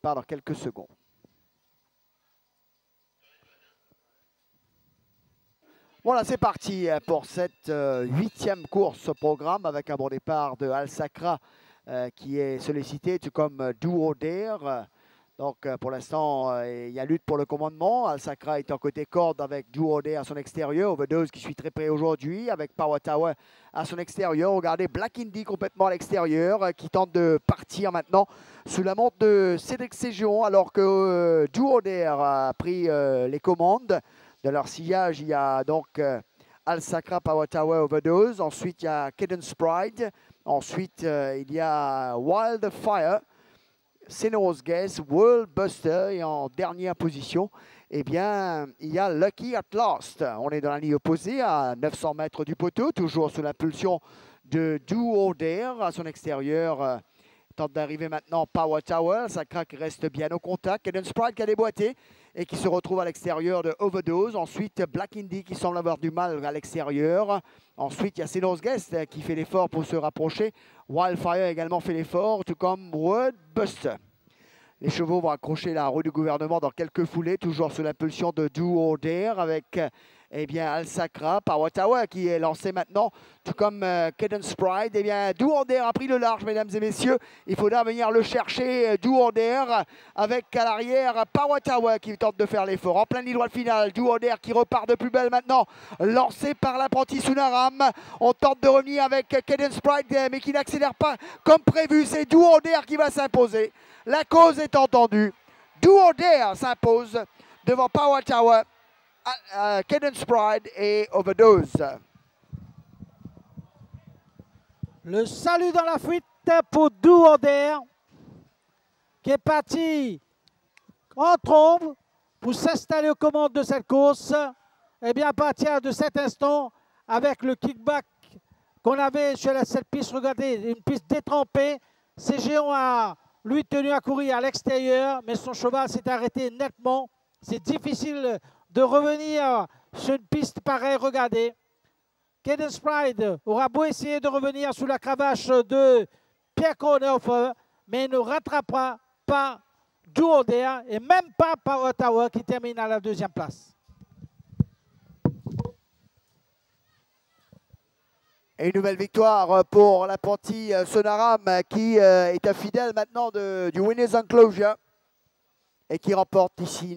départ dans quelques secondes. Voilà, c'est parti pour cette 8e course au programme avec un bon départ de Al Sacra qui est sollicité, tout comme Do or Dare. Donc pour l'instant, il y a lutte pour le commandement. Al Sacra est en côté corde avec Do or Dare à son extérieur. Overdose qui suit très près aujourd'hui avec Power Tower à son extérieur. Regardez Black Indy complètement à l'extérieur qui tente de partir maintenant sous la montre de Cédric Ségeon alors que Do or Dare a pris les commandes. De leur sillage, il y a donc Al Sacra, Power Tower, Overdose. Ensuite, il y a Cadence Pride. Ensuite, il y a Wildfire, Senor's Guess, World Buster. Et en dernière position, eh bien, il y a Lucky at Last. On est dans la ligne opposée à 900 mètres du poteau, toujours sous l'impulsion de Do or Dare à son extérieur. Tente d'arriver maintenant Power Tower. Sacra qui reste bien au contact. Cadence Pride qui a déboîté et qui se retrouve à l'extérieur de Overdose. Ensuite, Black Indy qui semble avoir du mal à l'extérieur. Ensuite, il y a Senos Guest qui fait l'effort pour se rapprocher. Wildfire également fait l'effort, tout comme World Buster. Les chevaux vont accrocher la roue du gouvernement dans quelques foulées, toujours sous l'impulsion de Do or Dare avec eh bien, Al Sacra, Power Tower qui est lancé maintenant, tout comme Cadence Pride. Eh bien, Do or Dare a pris le large, mesdames et messieurs. Il faudra venir le chercher, Do or Dare, avec à l'arrière Power Tower qui tente de faire l'effort. En plein ligne droite finale, Do or Dare qui repart de plus belle maintenant, lancé par l'apprenti Sunaram. On tente de revenir avec Cadence Pride, mais qui n'accélère pas comme prévu. C'est Do or Dare qui va s'imposer. La cause est entendue. Do or Dare s'impose devant Power Tower, Cadence Pride et Overdose. Le salut dans la fuite pour Do or Dare qui est parti en trombe pour s'installer aux commandes de cette course. Et bien à partir de cet instant, avec le kickback qu'on avait sur cette piste, regardez, une piste détrempée, Ségeon a lui tenu à courir à l'extérieur, mais son cheval s'est arrêté nettement. C'est difficile de revenir sur une piste pareille. Regardez, Cadence Pride aura beau essayer de revenir sous la cravache de Pierre Kronhofer, mais il ne rattrapera pas Do or Dare et même pas Power Tower qui termine à la 2e place. Et une nouvelle victoire pour l'apprenti Sonaram qui est un fidèle maintenant du Winners Enclosure et qui remporte ici